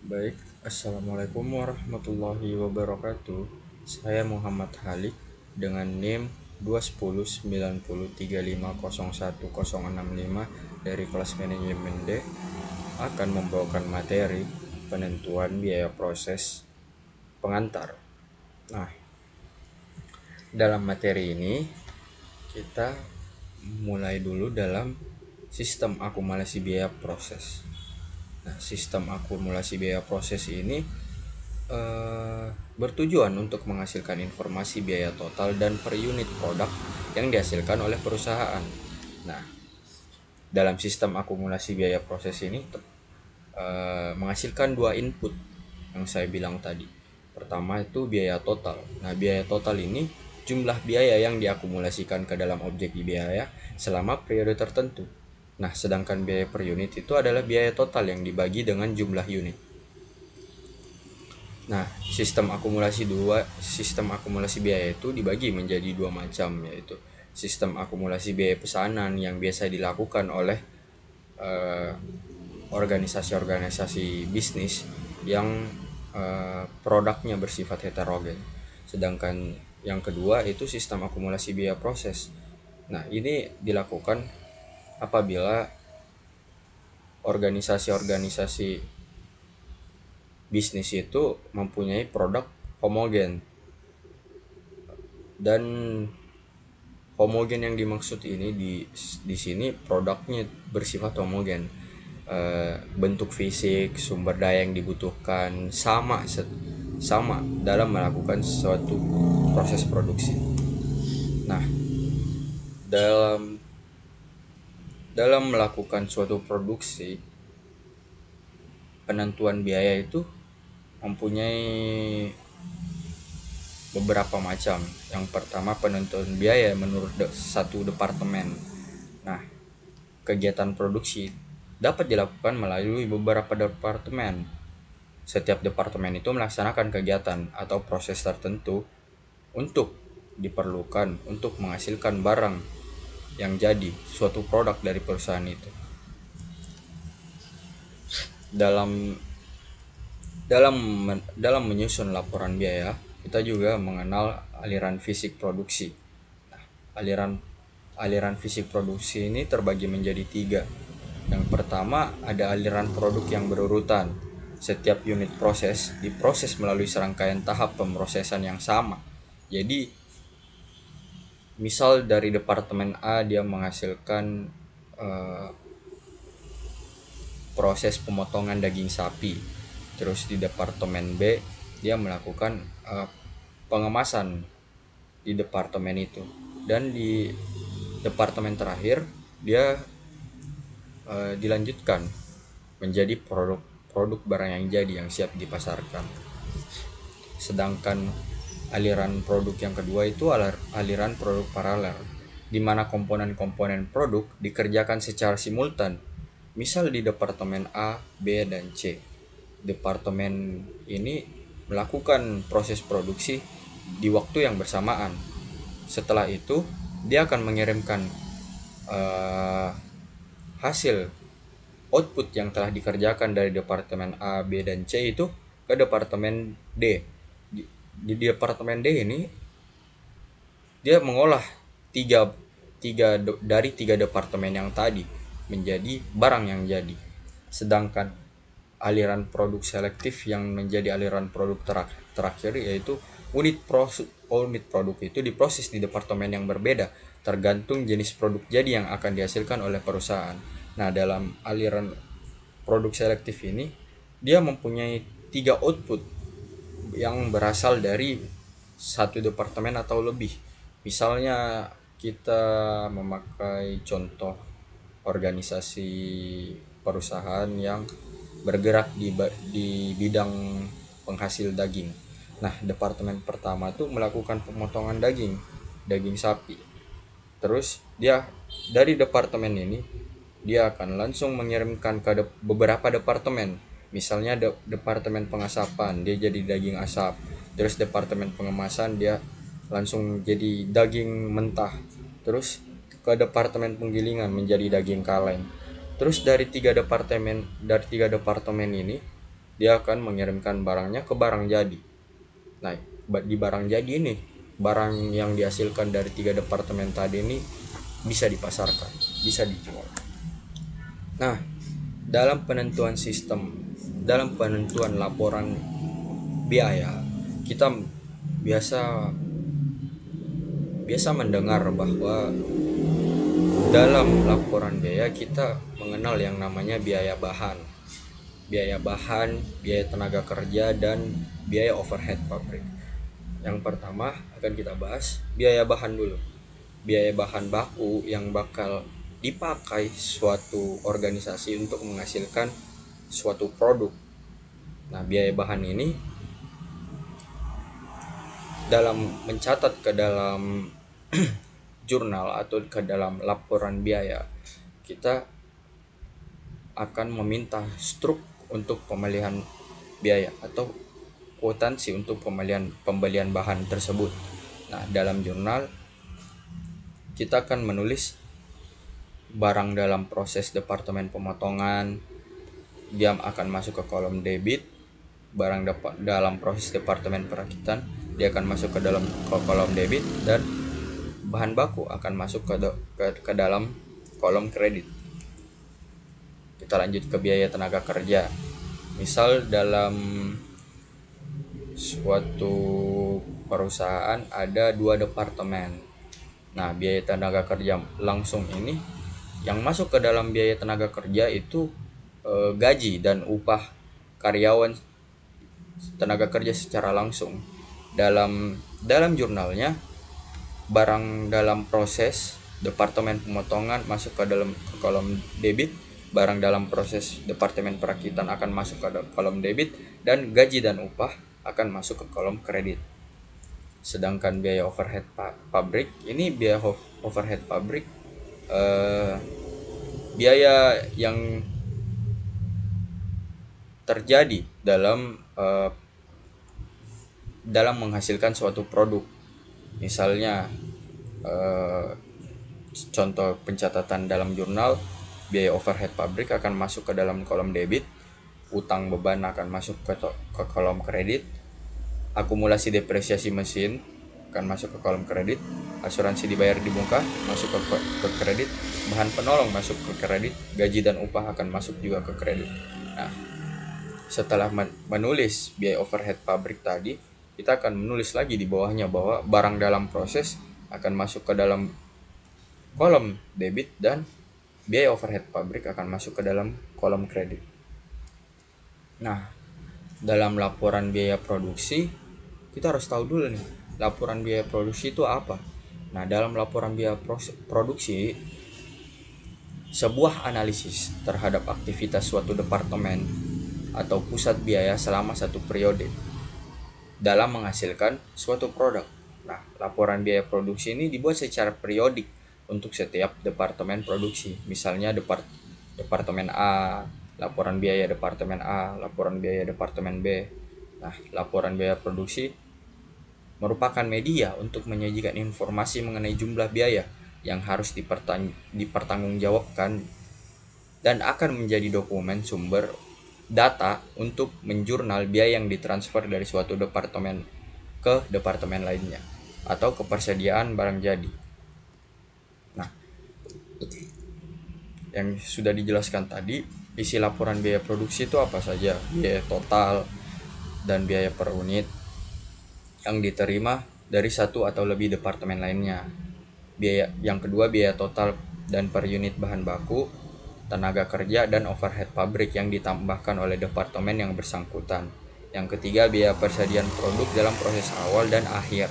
Baik, Assalamualaikum warahmatullahi wabarakatuh. Saya Muhammad Halik dengan NIM 2109035010065 dari kelas manajemen D akan membawakan materi penentuan biaya proses pengantar. Nah, dalam materi ini kita mulai dulu dalam sistem akumulasi biaya proses. Nah, sistem akumulasi biaya proses ini bertujuan untuk menghasilkan informasi biaya total dan per unit produk yang dihasilkan oleh perusahaan. Nah, dalam sistem akumulasi biaya proses ini menghasilkan dua input yang saya bilang tadi. Pertama itu biaya total. Nah, biaya total ini jumlah biaya yang diakumulasikan ke dalam objek biaya selama periode tertentu. Nah, sedangkan biaya per unit itu adalah biaya total yang dibagi dengan jumlah unit. Nah, sistem akumulasi biaya itu dibagi menjadi dua macam, yaitu sistem akumulasi biaya pesanan yang biasa dilakukan oleh organisasi-organisasi bisnis yang produknya bersifat heterogen. Sedangkan yang kedua itu sistem akumulasi biaya proses. Nah, ini dilakukan apabila organisasi-organisasi bisnis itu mempunyai produk homogen, dan homogen yang dimaksud ini di sini produknya bersifat homogen, bentuk fisik, sumber daya yang dibutuhkan sama dalam melakukan suatu proses produksi. Nah, dalam dalam melakukan suatu produksi, penentuan biaya itu mempunyai beberapa macam. Yang pertama, penentuan biaya menurut satu departemen. Nah, kegiatan produksi dapat dilakukan melalui beberapa departemen. Setiap departemen itu melaksanakan kegiatan atau proses tertentu untuk diperlukan untuk menghasilkan barang yang jadi suatu produk dari perusahaan itu. Dalam dalam dalam menyusun laporan biaya, kita juga mengenal aliran fisik produksi. Nah, aliran fisik produksi ini terbagi menjadi tiga. Yang pertama, ada aliran produk yang berurutan. Setiap unit proses diproses melalui serangkaian tahap pemrosesan yang sama. Jadi, misal dari departemen A dia menghasilkan proses pemotongan daging sapi. Terus di departemen B dia melakukan pengemasan di departemen itu. Dan di departemen terakhir dia dilanjutkan menjadi produk barang yang jadi yang siap dipasarkan. Sedangkan aliran produk yang kedua itu aliran produk paralel, di mana komponen-komponen produk dikerjakan secara simultan. Misal di departemen A, B, dan C. Departemen ini melakukan proses produksi di waktu yang bersamaan. Setelah itu, dia akan mengirimkan hasil output yang telah dikerjakan dari departemen A, B, dan C itu ke departemen D. Di departemen D ini dia mengolah tiga dari tiga departemen yang tadi menjadi barang yang jadi. Sedangkan aliran produk selektif yang menjadi aliran produk terakhir yaitu unit produk itu diproses di departemen yang berbeda tergantung jenis produk jadi yang akan dihasilkan oleh perusahaan. Nah, dalam aliran produk selektif ini dia mempunyai tiga output yang berasal dari satu departemen atau lebih. Misalnya kita memakai contoh organisasi perusahaan yang bergerak di bidang penghasil daging. Nah, departemen pertama itu melakukan pemotongan daging sapi. Terus dia dari departemen ini dia akan langsung mengirimkan ke beberapa departemen. Misalnya departemen pengasapan dia jadi daging asap. Terus departemen pengemasan dia langsung jadi daging mentah. Terus ke departemen penggilingan menjadi daging kaleng. Terus dari tiga departemen ini dia akan mengirimkan barangnya ke barang jadi. Nah, di barang jadi ini, barang yang dihasilkan dari 3 departemen tadi ini bisa dipasarkan, bisa dijual. Nah, dalam penentuan laporan biaya, kita biasa biasa mendengar bahwa dalam laporan biaya kita mengenal yang namanya biaya bahan, biaya tenaga kerja, dan biaya overhead pabrik. Yang pertama akan kita bahas biaya bahan dulu. Biaya bahan baku yang bakal dipakai suatu organisasi untuk menghasilkan suatu produk. Nah, biaya bahan ini dalam mencatat ke dalam jurnal atau ke dalam laporan biaya, kita akan meminta struk untuk pemilihan biaya atau kuitansi untuk pembelian bahan tersebut. Nah, dalam jurnal kita akan menulis barang dalam proses departemen pemotongan, dia akan masuk ke kolom debit. Barang dalam proses departemen perakitan, dia akan masuk ke kolom debit, dan bahan baku akan masuk ke dalam kolom kredit. Kita lanjut ke biaya tenaga kerja. Misal dalam suatu perusahaan ada 2 departemen. Nah, biaya tenaga kerja langsung ini yang masuk ke dalam biaya tenaga kerja itu gaji dan upah karyawan tenaga kerja secara langsung. Dalam jurnalnya, barang dalam proses departemen pemotongan masuk ke kolom debit, barang dalam proses departemen perakitan akan masuk ke kolom debit, dan gaji dan upah akan masuk ke kolom kredit. Sedangkan biaya overhead pabrik ini, biaya overhead pabrik biaya yang terjadi dalam menghasilkan suatu produk. Misalnya contoh pencatatan dalam jurnal, biaya overhead pabrik akan masuk ke dalam kolom debit, utang beban akan masuk ke kolom kredit, akumulasi depresiasi mesin akan masuk ke kolom kredit, asuransi dibayar di muka masuk ke kredit, bahan penolong masuk ke kredit, gaji dan upah akan masuk juga ke kredit. Nah, setelah menulis biaya overhead pabrik tadi, kita akan menulis lagi di bawahnya bahwa barang dalam proses akan masuk ke dalam kolom debit, dan biaya overhead pabrik akan masuk ke dalam kolom kredit. Nah, dalam laporan biaya produksi, kita harus tahu dulu nih, laporan biaya produksi itu apa. Nah, dalam laporan biaya produksi, sebuah analisis terhadap aktivitas suatu departemen atau pusat biaya selama satu periode dalam menghasilkan suatu produk. Nah, laporan biaya produksi ini dibuat secara periodik untuk setiap departemen produksi. Misalnya departemen A, laporan biaya departemen A, laporan biaya departemen B. Nah, laporan biaya produksi merupakan media untuk menyajikan informasi mengenai jumlah biaya yang harus dipertanggungjawabkan, dan akan menjadi dokumen sumber data untuk menjurnal biaya yang ditransfer dari suatu departemen ke departemen lainnya atau kepersediaan barang jadi. Nah, yang sudah dijelaskan tadi, isi laporan biaya produksi itu apa saja: biaya total dan biaya per unit yang diterima dari satu atau lebih departemen lainnya. Biaya yang kedua, biaya total dan per unit bahan baku, tenaga kerja, dan overhead pabrik yang ditambahkan oleh departemen yang bersangkutan. Yang ketiga, biaya persediaan produk dalam proses awal dan akhir.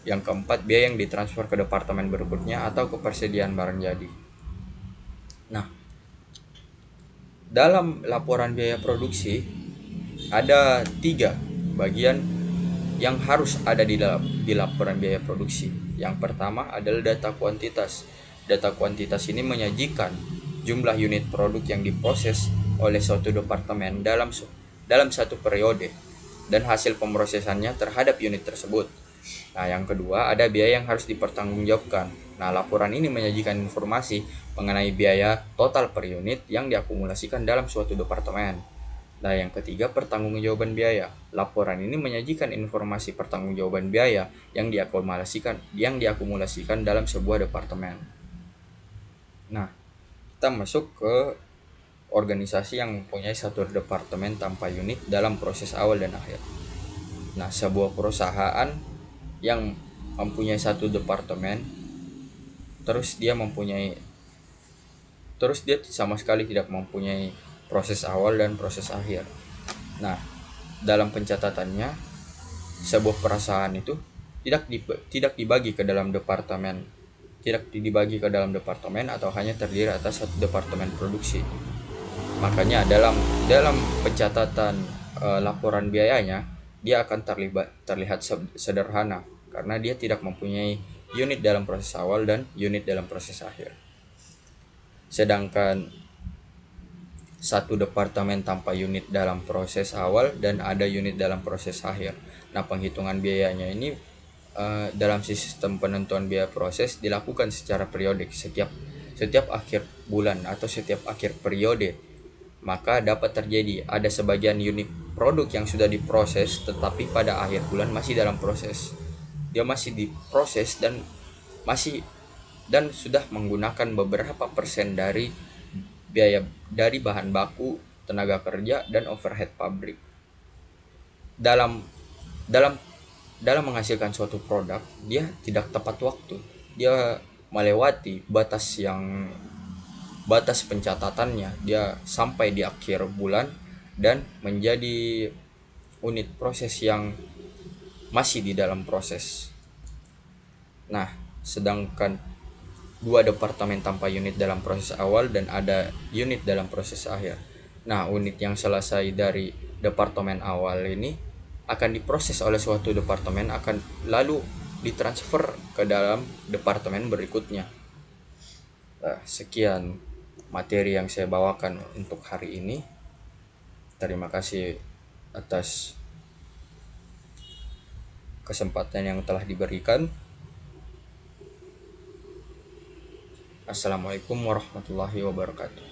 Yang keempat, biaya yang ditransfer ke departemen berikutnya atau ke persediaan barang jadi. Nah, dalam laporan biaya produksi ada 3 bagian yang harus ada di laporan biaya produksi. Yang pertama adalah data kuantitas. Data kuantitas ini menyajikan jumlah unit produk yang diproses oleh suatu departemen dalam satu periode dan hasil pemrosesannya terhadap unit tersebut. Nah, yang kedua ada biaya yang harus dipertanggungjawabkan. Nah, laporan ini menyajikan informasi mengenai biaya total per unit yang diakumulasikan dalam suatu departemen. Nah, yang ketiga, pertanggungjawaban biaya. Laporan ini menyajikan informasi pertanggungjawaban biaya yang diakumulasikan dalam sebuah departemen. Nah, kita masuk ke organisasi yang mempunyai satu departemen tanpa unit dalam proses awal dan akhir. Nah, sebuah perusahaan yang mempunyai satu departemen, terus dia sama sekali tidak mempunyai proses awal dan proses akhir. Nah, dalam pencatatannya, sebuah perusahaan itu tidak dibagi ke dalam departemen, atau hanya terdiri atas satu departemen produksi. Makanya dalam pencatatan laporan biayanya, dia akan terlihat sederhana karena dia tidak mempunyai unit dalam proses awal dan unit dalam proses akhir. Sedangkan satu departemen tanpa unit dalam proses awal dan ada unit dalam proses akhir. Nah, penghitungan biayanya ini dalam sistem penentuan biaya proses dilakukan secara periodik setiap akhir bulan atau setiap akhir periode. Maka dapat terjadi ada sebagian unit produk yang sudah diproses tetapi pada akhir bulan masih dalam proses. Dia masih diproses dan sudah menggunakan beberapa persen dari biaya dari bahan baku, tenaga kerja, dan overhead pabrik. Dalam dalam dalam menghasilkan suatu produk, dia tidak tepat waktu. Dia melewati batas pencatatannya. Dia sampai di akhir bulan dan menjadi unit proses yang masih di dalam proses. Nah, sedangkan dua departemen tanpa unit dalam proses awal dan ada unit dalam proses akhir. Nah, unit yang selesai dari departemen awal ini akan diproses oleh suatu departemen, akan lalu ditransfer ke dalam departemen berikutnya. Nah, sekian materi yang saya bawakan untuk hari ini. Terima kasih atas kesempatan yang telah diberikan. Assalamualaikum warahmatullahi wabarakatuh.